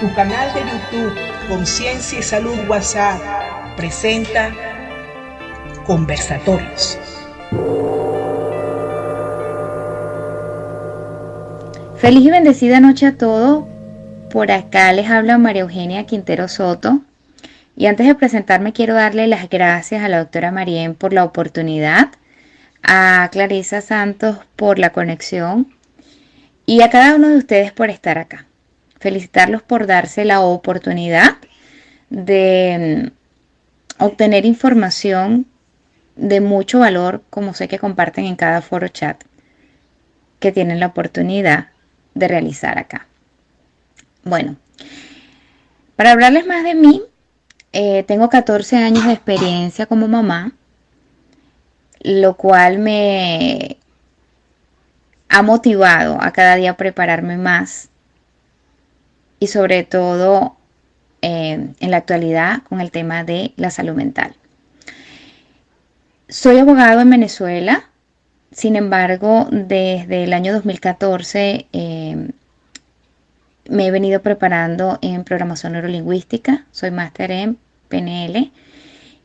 Tu canal de YouTube Conciencia y Salud WhatsApp presenta Conversatorios. Feliz y bendecida noche a todos. Por acá les habla María Eugenia Quintero Soto. Y antes de presentarme quiero darle las gracias a la doctora Marien por la oportunidad, a Clarisa Santos por la conexión y a cada uno de ustedes por estar acá. Felicitarlos por darse la oportunidad de obtener información de mucho valor, como sé que comparten en cada foro chat que tienen la oportunidad de realizar acá. Bueno, para hablarles más de mí, tengo 14 años de experiencia como mamá, lo cual me ha motivado a cada día prepararme más y sobre todo en la actualidad con el tema de la salud mental. Soy abogado en Venezuela, sin embargo, desde el año 2014 me he venido preparando en programación neurolingüística, soy máster en PNL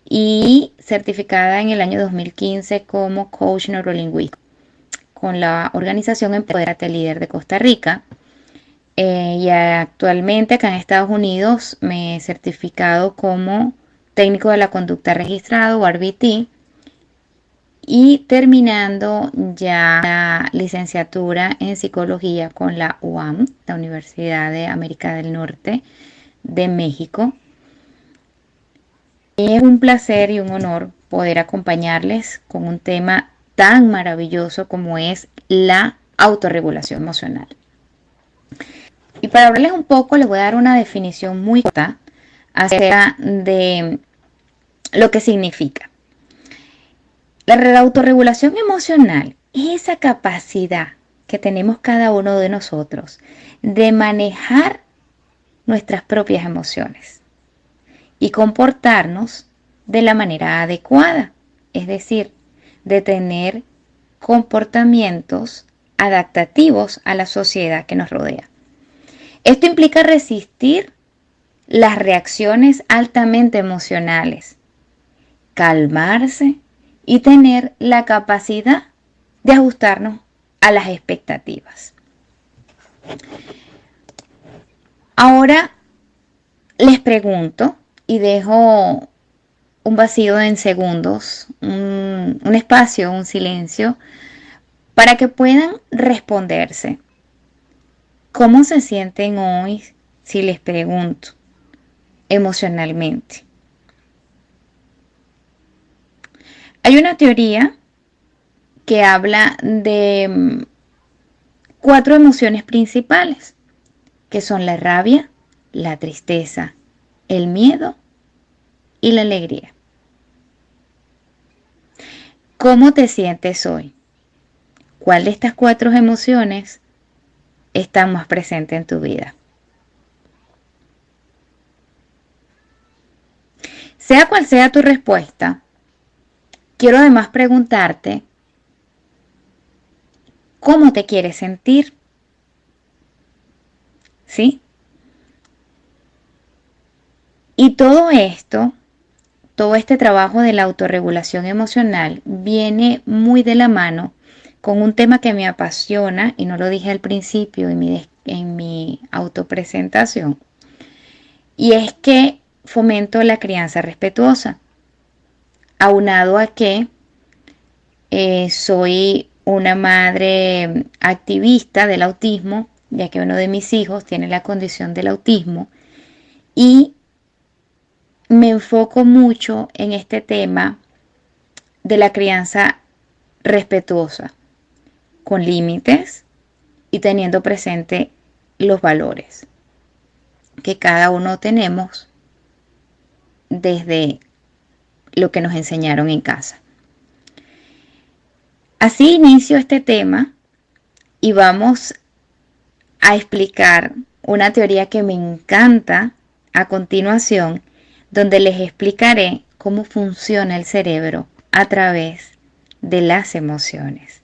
y certificada en el año 2015 como coach neurolingüístico con la organización Empodérate Líder de Costa Rica. Y actualmente acá en Estados Unidos me he certificado como técnico de la conducta registrado o RBT y terminando ya la licenciatura en psicología con la UAM, la Universidad de América del Norte de México. Es un placer y un honor poder acompañarles con un tema tan maravilloso como es la autorregulación emocional. Y para hablarles un poco, les voy a dar una definición muy corta acerca de lo que significa. La autorregulación emocional es esa capacidad que tenemos cada uno de nosotros de manejar nuestras propias emociones y comportarnos de la manera adecuada, es decir, de tener comportamientos adaptativos a la sociedad que nos rodea. Esto implica resistir las reacciones altamente emocionales, calmarse y tener la capacidad de ajustarnos a las expectativas. Ahora les pregunto y dejo un vacío en segundos, un espacio, un silencio, para que puedan responderse. ¿Cómo se sienten hoy si les pregunto emocionalmente? Hay una teoría que habla de 4 emociones principales, que son la rabia, la tristeza, el miedo y la alegría. ¿Cómo te sientes hoy? ¿Cuál de estas 4 emociones está más presente en tu vida? Sea cual sea tu respuesta, quiero además preguntarte cómo te quieres sentir. ¿Sí? Y todo esto, todo este trabajo de la autorregulación emocional viene muy de la mano con un tema que me apasiona, y no lo dije al principio en mi autopresentación, y es que fomento la crianza respetuosa, aunado a que soy una madre activista del autismo, ya que uno de mis hijos tiene la condición del autismo, y me enfoco mucho en este tema de la crianza respetuosa, con límites y teniendo presente los valores que cada uno tenemos desde lo que nos enseñaron en casa. Así inicio este tema y vamos a explicar una teoría que me encanta a continuación, donde les explicaré cómo funciona el cerebro a través de las emociones.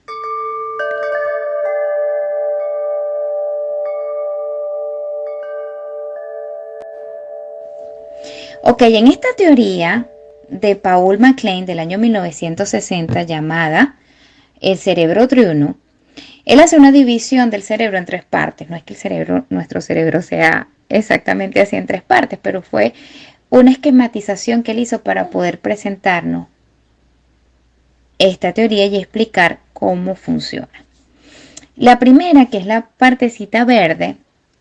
Ok, en esta teoría de Paul MacLean del año 1960 llamada el cerebro triuno, él hace una división del cerebro en tres partes. No es que nuestro cerebro sea exactamente así en tres partes, pero fue una esquematización que él hizo para poder presentarnos esta teoría y explicar cómo funciona. La primera, que es la partecita verde,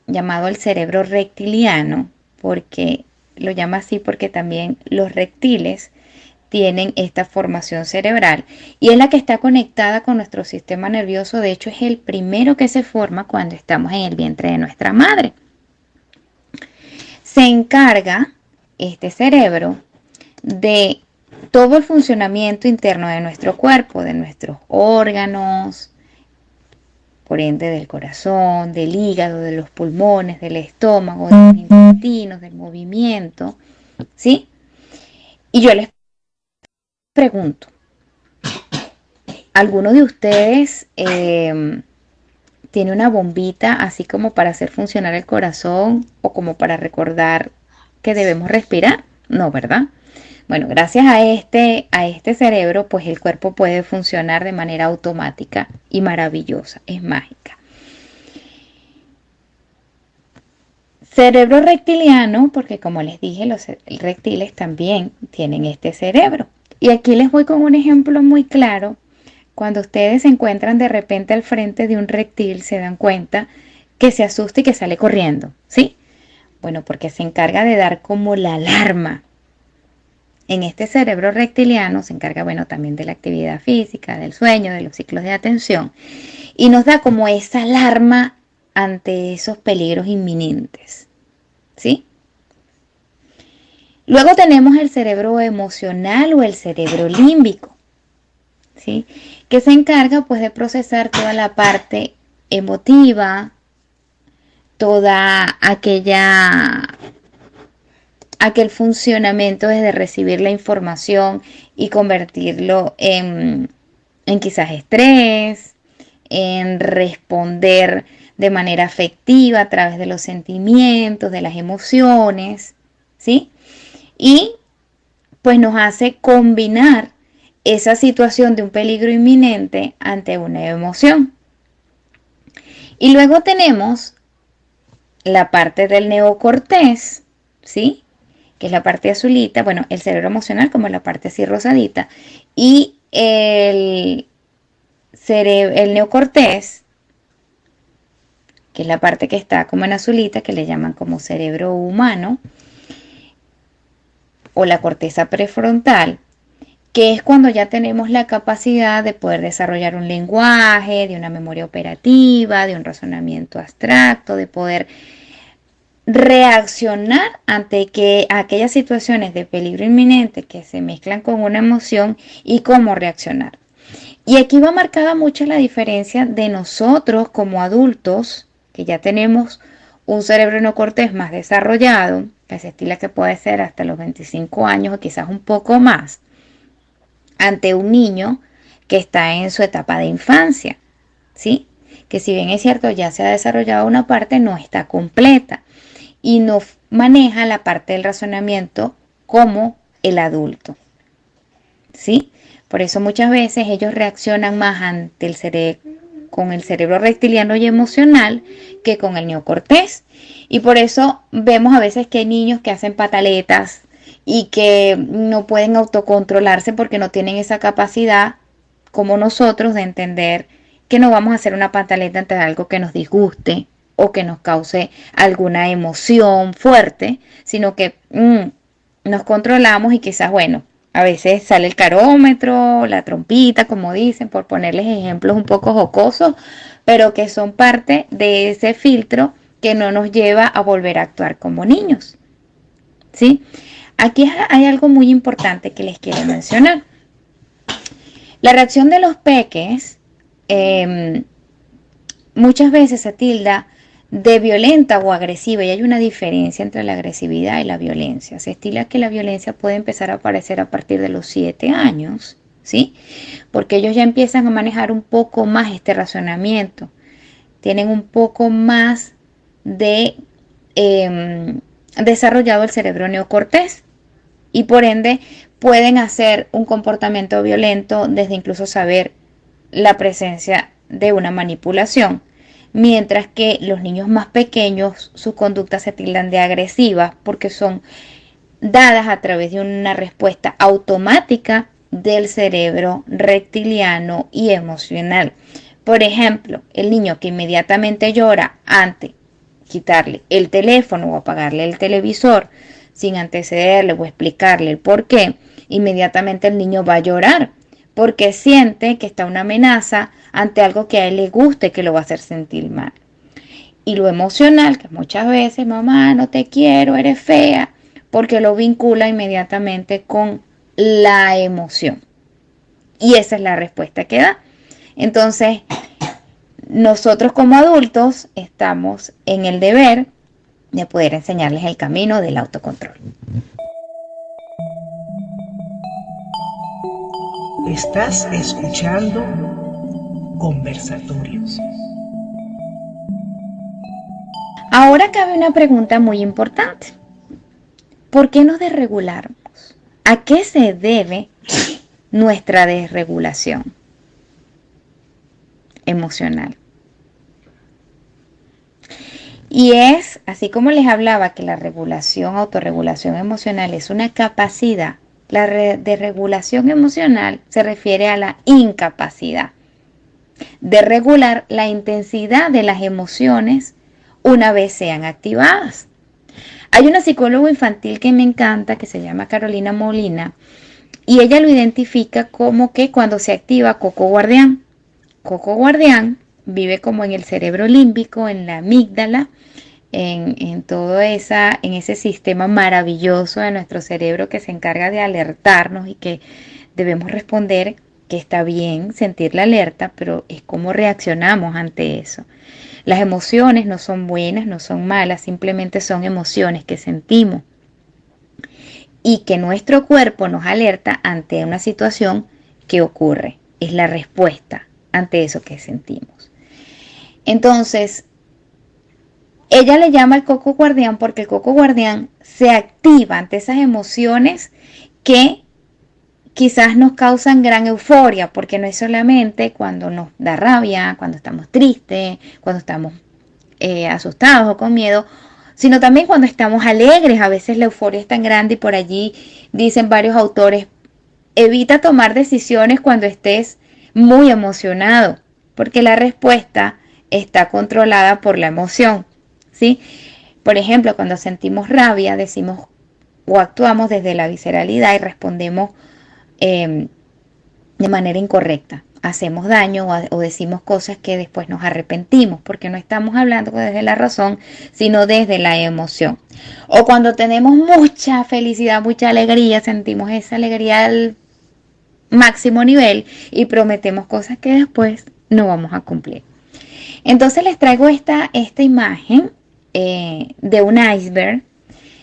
llamado el cerebro reptiliano, porque lo llama así porque también los reptiles tienen esta formación cerebral y es la que está conectada con nuestro sistema nervioso. De hecho, es el primero que se forma cuando estamos en el vientre de nuestra madre. Se encarga este cerebro de todo el funcionamiento interno de nuestro cuerpo, de nuestros órganos, por ende del corazón, del hígado, de los pulmones, del estómago, de los intestinos, del movimiento, ¿sí? Y yo les pregunto, ¿alguno de ustedes tiene una bombita así como para hacer funcionar el corazón o como para recordar que debemos respirar? No, ¿verdad? Bueno, gracias a este cerebro, pues el cuerpo puede funcionar de manera automática y maravillosa, es mágica. Cerebro reptiliano, porque como les dije, los reptiles también tienen este cerebro. Y aquí les voy con un ejemplo muy claro. Cuando ustedes se encuentran de repente al frente de un reptil, se dan cuenta que se asusta y que sale corriendo, ¿sí? Bueno, porque se encarga de dar como la alarma. En este cerebro reptiliano se encarga, bueno, también de la actividad física, del sueño, de los ciclos de atención, y nos da como esa alarma ante esos peligros inminentes, ¿sí? Luego tenemos el cerebro emocional o el cerebro límbico, ¿sí? Que se encarga pues de procesar toda la parte emotiva, toda aquel funcionamiento desde recibir la información y convertirlo en quizás estrés, en responder de manera afectiva a través de los sentimientos, de las emociones, ¿sí? Y pues nos hace combinar esa situación de un peligro inminente ante una emoción. Y luego tenemos la parte del neocortés, ¿sí? Que es la parte azulita, bueno, el cerebro emocional como la parte así rosadita, y el neocortés, que es la parte que está como en azulita, que le llaman como cerebro humano, o la corteza prefrontal, que es cuando ya tenemos la capacidad de poder desarrollar un lenguaje, de una memoria operativa, de un razonamiento abstracto, de poder reaccionar ante aquellas situaciones de peligro inminente que se mezclan con una emoción y cómo reaccionar. Y aquí va marcada mucho la diferencia de nosotros como adultos, que ya tenemos un cerebro neocortés más desarrollado, que se estila que puede ser hasta los 25 años o quizás un poco más, ante un niño que está en su etapa de infancia, ¿sí? Que si bien es cierto ya se ha desarrollado una parte, no está completa y no maneja la parte del razonamiento como el adulto, ¿sí? Por eso muchas veces ellos reaccionan más ante con el cerebro reptiliano y emocional que con el neocortés. Y por eso vemos a veces que hay niños que hacen pataletas y que no pueden autocontrolarse porque no tienen esa capacidad como nosotros de entender que no vamos a hacer una pataleta ante algo que nos disguste o que nos cause alguna emoción fuerte, sino que nos controlamos y quizás, bueno, a veces sale el carómetro, la trompita, como dicen, por ponerles ejemplos un poco jocosos, pero que son parte de ese filtro que no nos lleva a volver a actuar como niños, ¿sí? Aquí hay algo muy importante que les quiero mencionar. La reacción de los peques muchas veces se tilda de violenta o agresiva y hay una diferencia entre la agresividad y la violencia. Se estila que la violencia puede empezar a aparecer a partir de los 7 años, ¿sí? Porque ellos ya empiezan a manejar un poco más este razonamiento, tienen un poco más de desarrollado el cerebro neocortés, y por ende pueden hacer un comportamiento violento desde incluso saber la presencia de una manipulación. Mientras que los niños más pequeños, sus conductas se tildan de agresivas porque son dadas a través de una respuesta automática del cerebro reptiliano y emocional. Por ejemplo, el niño que inmediatamente llora ante quitarle el teléfono o apagarle el televisor sin antecederle o explicarle el por qué, inmediatamente el niño va a llorar porque siente que está una amenaza ante algo que a él le guste, que lo va a hacer sentir mal. Y lo emocional, que muchas veces, mamá, no te quiero, eres fea, porque lo vincula inmediatamente con la emoción. Y esa es la respuesta que da. Entonces, nosotros como adultos estamos en el deber de poder enseñarles el camino del autocontrol. Estás escuchando Conversatorios. Ahora cabe una pregunta muy importante. ¿Por qué nos desregulamos? ¿A qué se debe nuestra desregulación emocional? Y es, así como les hablaba que la regulación, autorregulación emocional es una capacidad, la desregulación emocional se refiere a la incapacidad de regular la intensidad de las emociones una vez sean activadas. Hay una psicóloga infantil que me encanta, que se llama Carolina Molina, y ella lo identifica como que cuando se activa Coco Guardián. Coco Guardián vive como en el cerebro límbico, en la amígdala, en todo en ese sistema maravilloso de nuestro cerebro que se encarga de alertarnos y que debemos responder, que está bien sentir la alerta, pero es cómo reaccionamos ante eso. Las emociones no son buenas, no son malas, simplemente son emociones que sentimos y que nuestro cuerpo nos alerta ante una situación que ocurre. Es la respuesta ante eso que sentimos. Entonces, ella le llama el coco guardián porque el coco guardián se activa ante esas emociones que quizás nos causan gran euforia, porque no es solamente cuando nos da rabia, cuando estamos tristes, cuando estamos asustados o con miedo, sino también cuando estamos alegres. A veces la euforia es tan grande y por allí dicen varios autores, evita tomar decisiones cuando estés muy emocionado, porque la respuesta está controlada por la emoción, ¿sí? Por ejemplo, cuando sentimos rabia, decimos o actuamos desde la visceralidad y respondemos de manera incorrecta. Hacemos daño o decimos cosas que después nos arrepentimos porque no estamos hablando desde la razón, sino desde la emoción. O cuando tenemos mucha felicidad, mucha alegría, sentimos esa alegría al máximo nivel y prometemos cosas que después no vamos a cumplir. Entonces les traigo esta imagen de un iceberg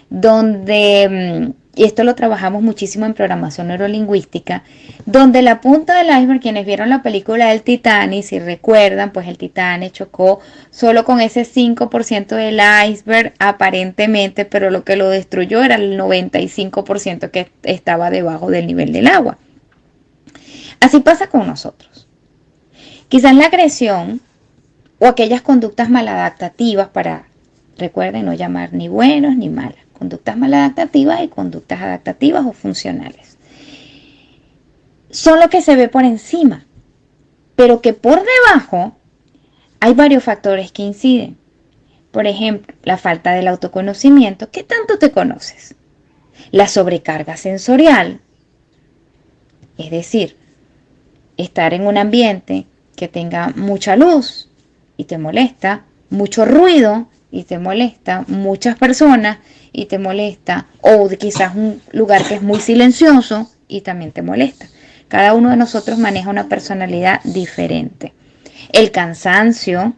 donde, y esto lo trabajamos muchísimo en programación neurolingüística, donde la punta del iceberg, quienes vieron la película del Titanic, si recuerdan, pues el Titanic chocó solo con ese 5% del iceberg aparentemente, pero lo que lo destruyó era el 95% que estaba debajo del nivel del agua. Así pasa con nosotros. Quizás la agresión o aquellas conductas maladaptativas recuerden, no llamar ni buenos ni malas. Conductas maladaptativas y conductas adaptativas o funcionales. Son lo que se ve por encima, pero que por debajo hay varios factores que inciden. Por ejemplo, la falta del autoconocimiento. ¿Qué tanto te conoces? La sobrecarga sensorial, es decir, estar en un ambiente que tenga mucha luz y te molesta, mucho ruido y te molesta, muchas personas y te molesta, o quizás un lugar que es muy silencioso y también te molesta. Cada uno de nosotros maneja una personalidad diferente. El cansancio,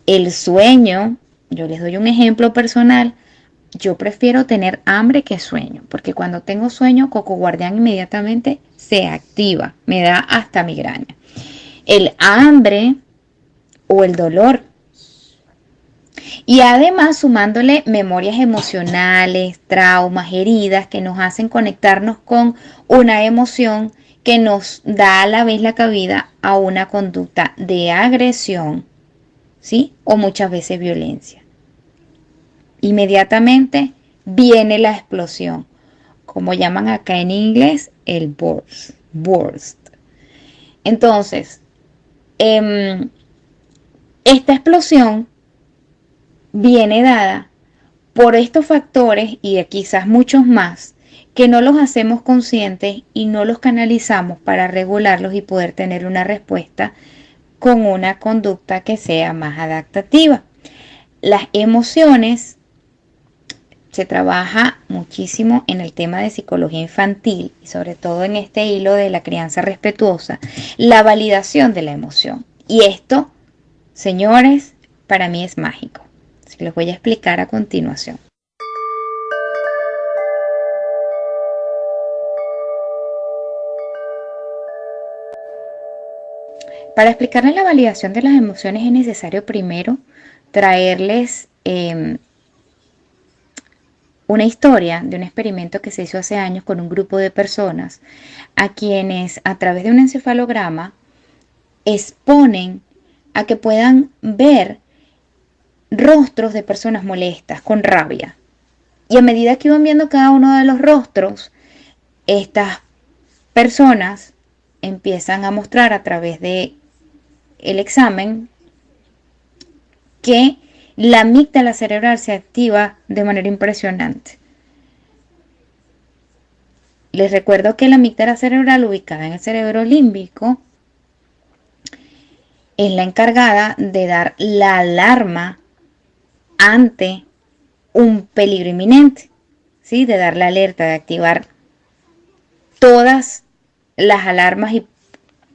el sueño, yo les doy un ejemplo personal, yo prefiero tener hambre que sueño, porque cuando tengo sueño, Coco Guardián inmediatamente se activa, me da hasta migraña. El hambre o el dolor. Y además sumándole memorias emocionales, traumas, heridas que nos hacen conectarnos con una emoción que nos da a la vez la cabida a una conducta de agresión, ¿sí? O muchas veces violencia. Inmediatamente viene la explosión, como llaman acá en inglés, el burst. Entonces, esta explosión viene dada por estos factores y quizás muchos más que no los hacemos conscientes y no los canalizamos para regularlos y poder tener una respuesta con una conducta que sea más adaptativa. Las emociones se trabaja muchísimo en el tema de psicología infantil y sobre todo en este hilo de la crianza respetuosa, la validación de la emoción. Y esto, señores, para mí es mágico. Se los voy a explicar a continuación. Para explicarles la validación de las emociones es necesario primero traerles una historia de un experimento que se hizo hace años con un grupo de personas a quienes a través de un encefalograma exponen a que puedan ver rostros de personas molestas, con rabia. Y a medida que iban viendo cada uno de los rostros, estas personas empiezan a mostrar a través de el examen que la amígdala cerebral se activa de manera impresionante. Les recuerdo que la amígdala cerebral, ubicada en el cerebro límbico, es la encargada de dar la alarma ante un peligro inminente, ¿sí? De dar la alerta, de activar todas las alarmas y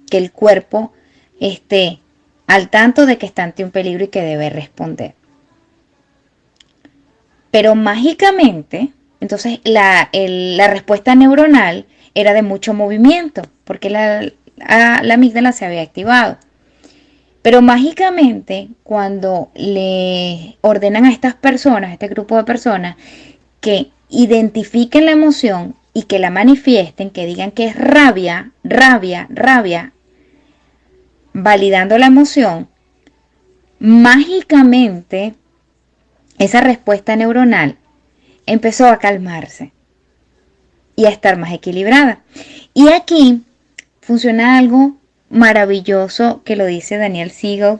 que el cuerpo esté al tanto de que está ante un peligro y que debe responder. Pero mágicamente, entonces la respuesta neuronal era de mucho movimiento, porque la amígdala se había activado. Pero mágicamente, cuando le ordenan a estas personas, a este grupo de personas, que identifiquen la emoción y que la manifiesten, que digan que es rabia, rabia, rabia, validando la emoción, mágicamente esa respuesta neuronal empezó a calmarse y a estar más equilibrada. Y aquí funciona algo maravilloso que lo dice Daniel Siegel,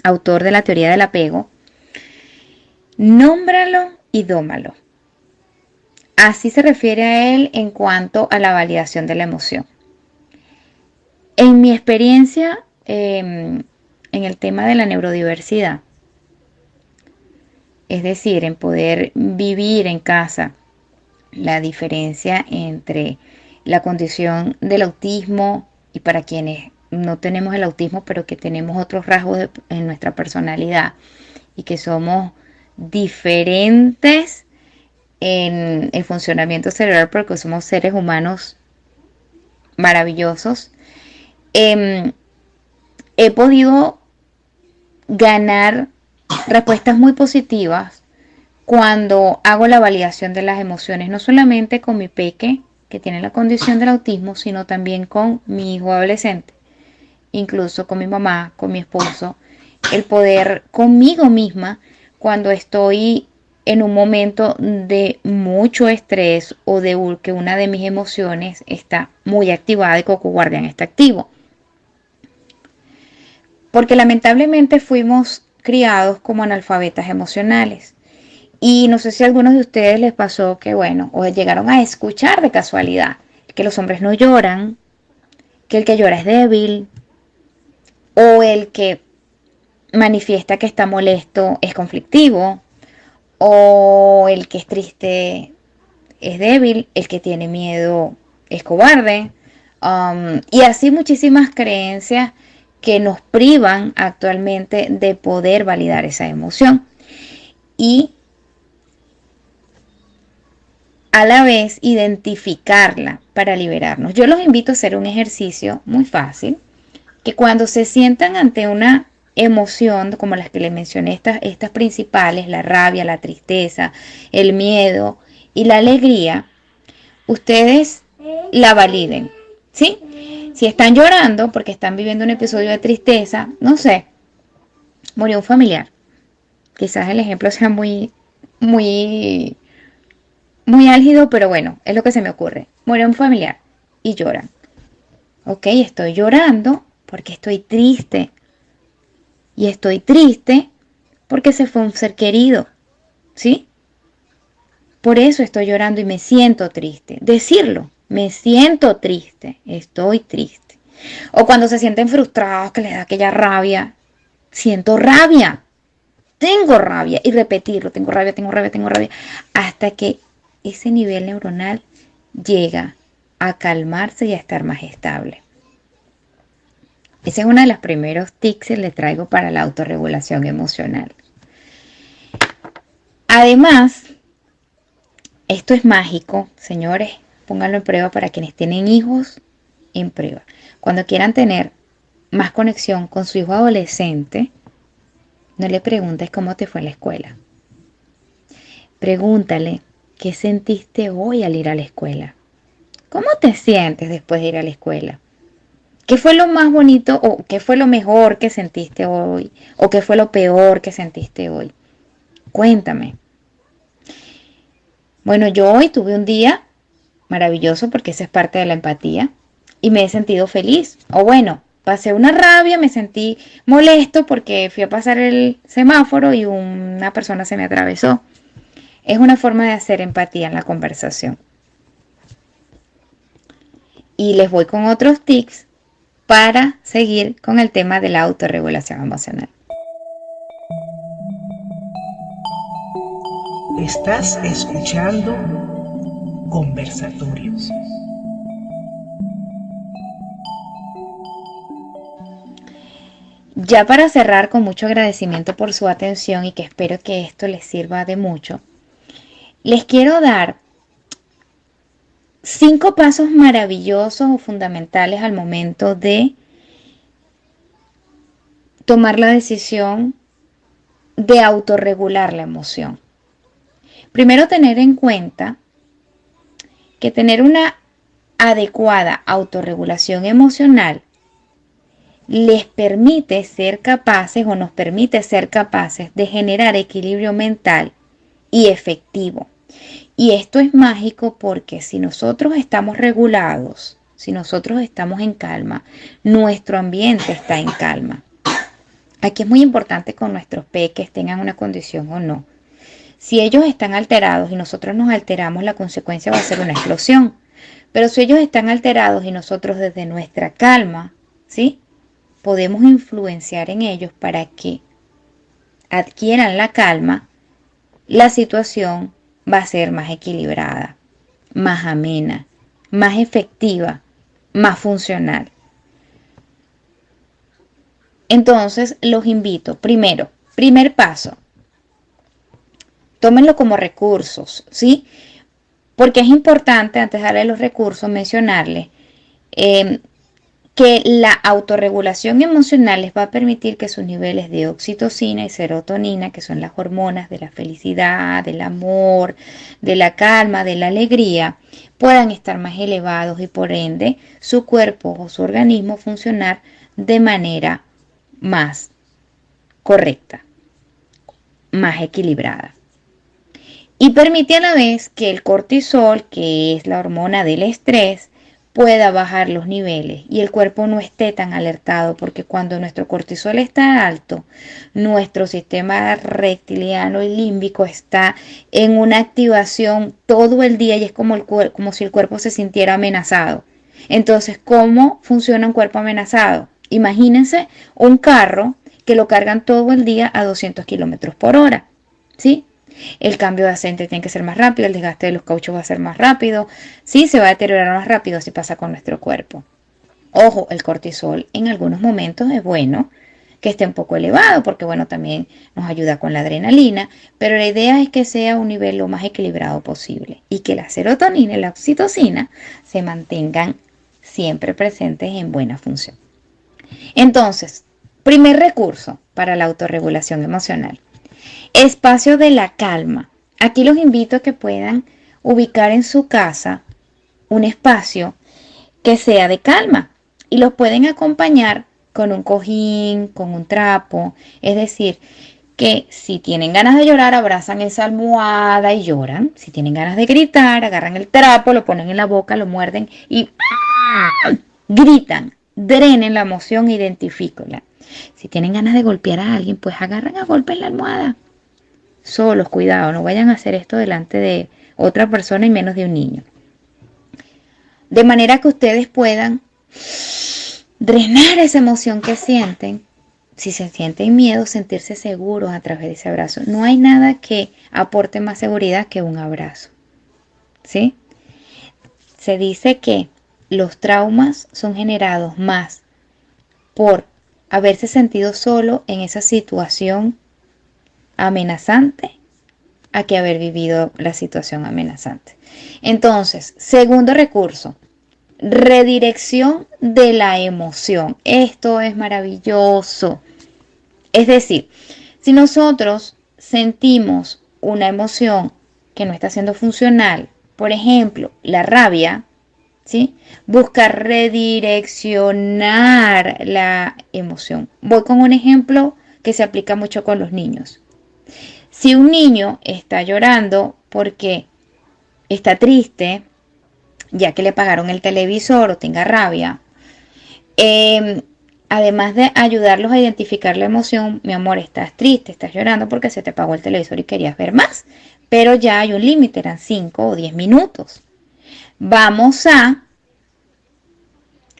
autor de la teoría del apego. Nómbralo y dómalo. Así se refiere a él en cuanto a la validación de la emoción. En mi experiencia en el tema de la neurodiversidad, es decir, en poder vivir en casa la diferencia entre la condición del autismo y para quienes no tenemos el autismo, pero que tenemos otros rasgos en nuestra personalidad y que somos diferentes en el funcionamiento cerebral porque somos seres humanos maravillosos, he podido ganar respuestas muy positivas cuando hago la validación de las emociones, no solamente con mi peque que tiene la condición del autismo, sino también con mi hijo adolescente, incluso con mi mamá, con mi esposo, el poder conmigo misma cuando estoy en un momento de mucho estrés o de que una de mis emociones está muy activada y Coco Guardián está activo. Porque lamentablemente fuimos criados como analfabetas emocionales. Y no sé si a algunos de ustedes les pasó que, bueno, o llegaron a escuchar de casualidad que los hombres no lloran, que el que llora es débil, o el que manifiesta que está molesto es conflictivo, o el que es triste es débil, el que tiene miedo es cobarde, y así muchísimas creencias que nos privan actualmente de poder validar esa emoción y a la vez identificarla para liberarnos. Yo los invito a hacer un ejercicio muy fácil, que cuando se sientan ante una emoción, como las que les mencioné, estas principales, la rabia, la tristeza, el miedo y la alegría, ustedes la validen, ¿sí? Si están llorando porque están viviendo un episodio de tristeza, no sé, murió un familiar. Quizás el ejemplo sea muy, muy álgido, pero bueno, es lo que se me ocurre. Murió un familiar y lloran. Ok, estoy llorando porque estoy triste. Y estoy triste porque se fue un ser querido, ¿sí? Por eso estoy llorando y me siento triste. Decirlo, me siento triste, estoy triste. O cuando se sienten frustrados, que les da aquella rabia, siento rabia, tengo rabia. Y repetirlo, tengo rabia, tengo rabia, tengo rabia, hasta que ese nivel neuronal llega a calmarse y a estar más estable. Ese es uno de los primeros tips que les traigo para la autorregulación emocional. Además, esto es mágico, señores, pónganlo en prueba para quienes tienen hijos, en prueba. Cuando quieran tener más conexión con su hijo adolescente, no le preguntes cómo te fue en la escuela. Pregúntale qué sentiste hoy al ir a la escuela. ¿Cómo te sientes después de ir a la escuela? ¿Qué fue lo más bonito o qué fue lo mejor que sentiste hoy? ¿O qué fue lo peor que sentiste hoy? Cuéntame. Bueno, yo hoy tuve un día maravilloso porque esa es parte de la empatía y me he sentido feliz. O bueno, pasé una rabia, me sentí molesto porque fui a pasar el semáforo y una persona se me atravesó. Es una forma de hacer empatía en la conversación. Y les voy con otros tips para seguir con el tema de la autorregulación emocional. Estás escuchando Conversatorios. Ya para cerrar, con mucho agradecimiento por su atención y que espero que esto les sirva de mucho, les quiero dar 5 pasos maravillosos o fundamentales al momento de tomar la decisión de autorregular la emoción. Primero, tener en cuenta que tener una adecuada autorregulación emocional les permite ser capaces o nos permite ser capaces de generar equilibrio mental y efectivo. Y esto es mágico porque si nosotros estamos regulados, si nosotros estamos en calma, nuestro ambiente está en calma. Aquí es muy importante con nuestros peques, tengan una condición o no. Si ellos están alterados y nosotros nos alteramos, la consecuencia va a ser una explosión. Pero si ellos están alterados y nosotros desde nuestra calma, ¿sí?, podemos influenciar en ellos para que adquieran la calma, la situación va a ser más equilibrada, más amena, más efectiva, más funcional. Entonces, los invito, primer paso, tómenlo como recursos, ¿sí? Porque es importante, antes de darle los recursos, mencionarles que la autorregulación emocional les va a permitir que sus niveles de oxitocina y serotonina, que son las hormonas de la felicidad, del amor, de la calma, de la alegría, puedan estar más elevados y por ende su cuerpo o su organismo funcionar de manera más correcta, más equilibrada. Y permite a la vez que el cortisol, que es la hormona del estrés, pueda bajar los niveles y el cuerpo no esté tan alertado, porque cuando nuestro cortisol está alto, nuestro sistema reptiliano y límbico está en una activación todo el día y es como si el cuerpo se sintiera amenazado. Entonces, ¿cómo funciona un cuerpo amenazado? Imagínense un carro que lo cargan todo el día a 200 kilómetros por hora, ¿sí? El cambio de aceite tiene que ser más rápido, el desgaste de los cauchos va a ser más rápido, sí, se va a deteriorar más rápido si pasa con nuestro cuerpo. Ojo, el cortisol en algunos momentos es bueno que esté un poco elevado porque bueno, también nos ayuda con la adrenalina, pero la idea es que sea un nivel lo más equilibrado posible y que la serotonina y la oxitocina se mantengan siempre presentes en buena función. Entonces, Primer recurso para la autorregulación emocional. Espacio de la calma. Aquí los invito a que puedan ubicar en su casa un espacio que sea de calma y los pueden acompañar con un cojín, con un trapo. Es decir, que si tienen ganas de llorar, abrazan esa almohada y lloran. Si tienen ganas de gritar, agarran el trapo, lo ponen en la boca, lo muerden y gritan. Drenen la emoción, identifíquenla. Si tienen ganas de golpear a alguien, pues agarran a golpes la almohada. Solos, cuidado, no vayan a hacer esto delante de otra persona y menos de un niño. De manera que ustedes puedan drenar esa emoción que sienten. Si se sienten miedo, sentirse seguros a través de ese abrazo. No hay nada que aporte más seguridad que un abrazo. ¿Sí? Se dice que los traumas son generados más por haberse sentido solo en esa situación amenazante a que haber vivido la situación amenazante. Entonces, segundo recurso, redirección de la emoción. Esto es maravilloso. Es decir, si nosotros sentimos una emoción que no está siendo funcional, por ejemplo, la rabia, ¿sí? Buscar redireccionar la emoción. Voy con un ejemplo que se aplica mucho con los niños. Si un niño está llorando porque está triste, ya que le pagaron el televisor o tenga rabia, además de ayudarlos a identificar la emoción, mi amor, estás triste, estás llorando porque se te pagó el televisor y querías ver más, pero ya hay un límite, eran 5 o 10 minutos. Vamos a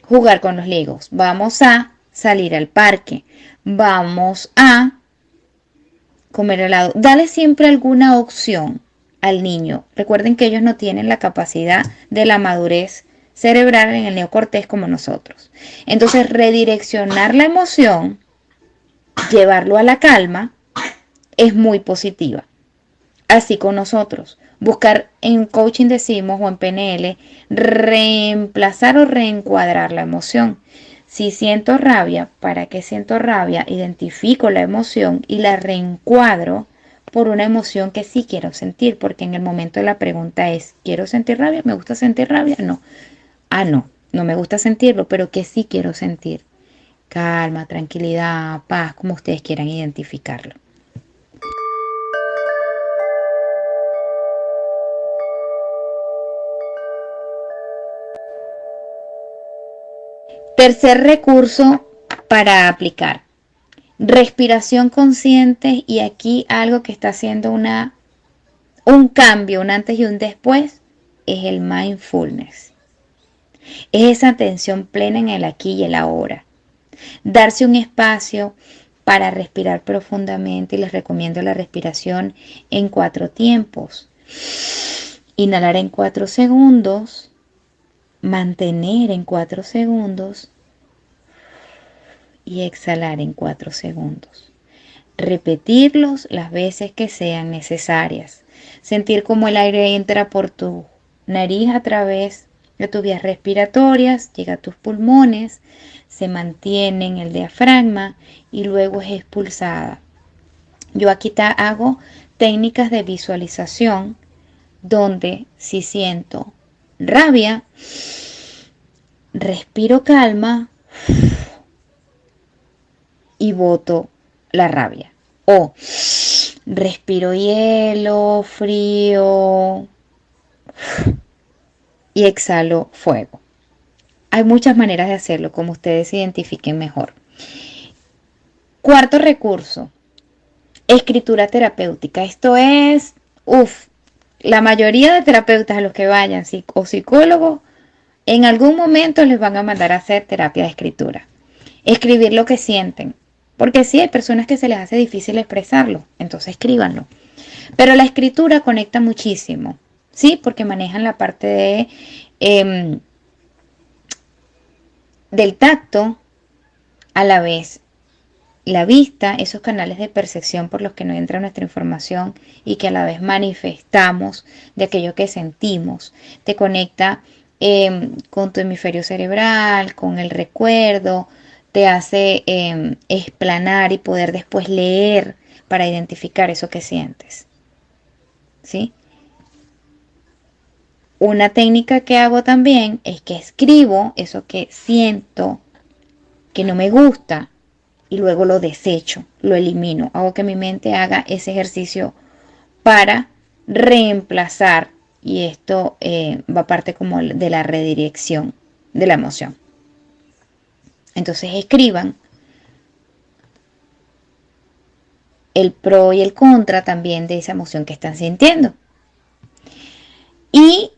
jugar con los Legos, vamos a salir al parque, vamos a comer helado. Dale siempre alguna opción al niño. Recuerden que ellos no tienen la capacidad de la madurez cerebral en el neocortés como nosotros. Entonces, redireccionar la emoción, llevarlo a la calma, es muy positiva. Así con nosotros. Buscar, en coaching decimos, o en PNL, reemplazar o reencuadrar la emoción. Si siento rabia, ¿para qué siento rabia? Identifico la emoción y la reencuadro por una emoción que sí quiero sentir, porque en el momento de la pregunta es, ¿quiero sentir rabia? ¿Me gusta sentir rabia? No. No me gusta sentirlo, pero que sí quiero sentir. Calma, tranquilidad, paz, como ustedes quieran identificarlo. Tercer recurso para aplicar. Respiración consciente, y aquí algo que está haciendo un cambio, un antes y un después, es el mindfulness. Es esa atención plena en el aquí y el ahora. Darse un espacio para respirar profundamente, y les recomiendo la respiración en 4 tiempos. Inhalar en 4 segundos, mantener en 4 segundos y exhalar en 4 segundos. Repetirlos las veces que sean necesarias. Sentir cómo el aire entra por tu nariz a través de tus vías respiratorias, llega a tus pulmones, se mantiene en el diafragma y luego es expulsada. Yo aquí hago técnicas de visualización donde si siento rabia, respiro calma y boto la rabia. O respiro hielo, frío y exhalo fuego. Hay muchas maneras de hacerlo, como ustedes identifiquen mejor. Cuarto recurso, escritura terapéutica. Esto es, la mayoría de terapeutas a los que vayan o psicólogos, en algún momento les van a mandar a hacer terapia de escritura. Escribir lo que sienten. Porque sí, hay personas que se les hace difícil expresarlo, entonces escríbanlo. Pero la escritura conecta muchísimo, ¿sí? Porque manejan la parte del tacto, a la vez la vista, esos canales de percepción por los que no entra nuestra información y que a la vez manifestamos de aquello que sentimos. Te conecta con tu hemisferio cerebral, con el recuerdo, te hace explanar y poder después leer para identificar eso que sientes. ¿Sí? Una técnica que hago también es que escribo eso que siento, que no me gusta, y luego lo desecho, lo elimino. Hago que mi mente haga ese ejercicio para reemplazar, y esto va parte como de la redirección de la emoción. Entonces escriban el pro y el contra también de esa emoción que están sintiendo. Y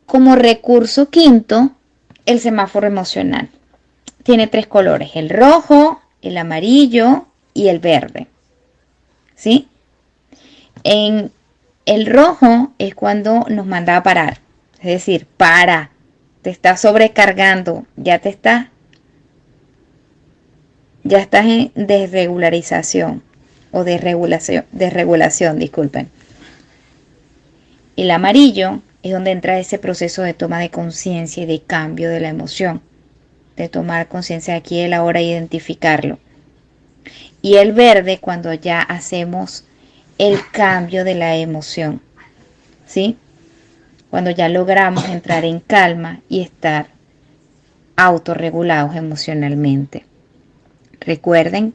como recurso quinto, el semáforo emocional. Tiene 3 colores: el rojo, el amarillo y el verde. ¿Sí? En el rojo es cuando nos manda a parar. Es decir, para, te está sobrecargando, ya estás en desregularización o desregulación, disculpen. El amarillo es donde entra ese proceso de toma de conciencia y de cambio de la emoción, de tomar conciencia de aquí y de la hora e identificarlo. Y el verde cuando ya hacemos el cambio de la emoción, ¿sí? Cuando ya logramos entrar en calma y estar autorregulados emocionalmente. Recuerden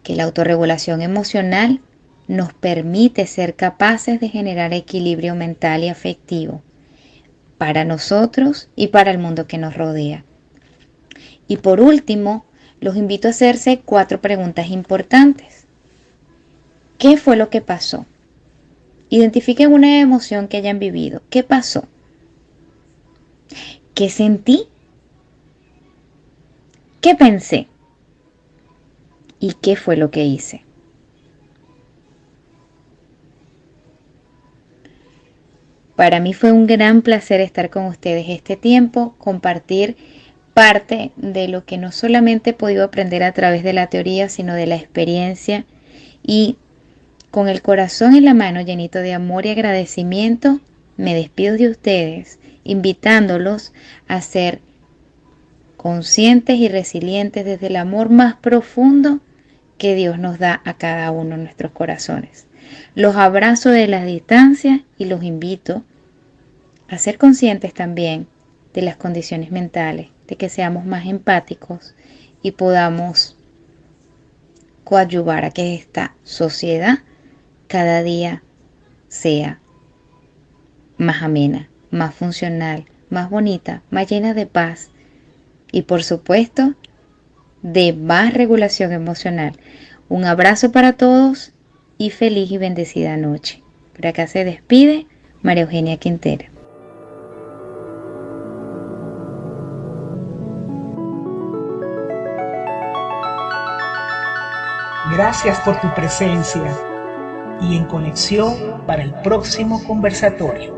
que la autorregulación emocional nos permite ser capaces de generar equilibrio mental y afectivo para nosotros y para el mundo que nos rodea. Y por último, los invito a hacerse 4 preguntas importantes. ¿Qué fue lo que pasó? Identifiquen una emoción que hayan vivido. ¿Qué pasó? ¿Qué sentí? ¿Qué pensé? ¿Y qué fue lo que hice? Para mí fue un gran placer estar con ustedes este tiempo, compartir parte de lo que no solamente he podido aprender a través de la teoría, sino de la experiencia, y con el corazón en la mano llenito de amor y agradecimiento, me despido de ustedes, invitándolos a ser conscientes y resilientes desde el amor más profundo que Dios nos da a cada uno de nuestros corazones. Los abrazo de la distancia y los invito a ser conscientes también de las condiciones mentales, de que seamos más empáticos y podamos coadyuvar a que esta sociedad cada día sea más amena, más funcional, más bonita, más llena de paz y por supuesto de más regulación emocional. Un abrazo para todos y feliz y bendecida noche. Por acá se despide María Eugenia Quintero. Gracias por tu presencia y en conexión para el próximo conversatorio.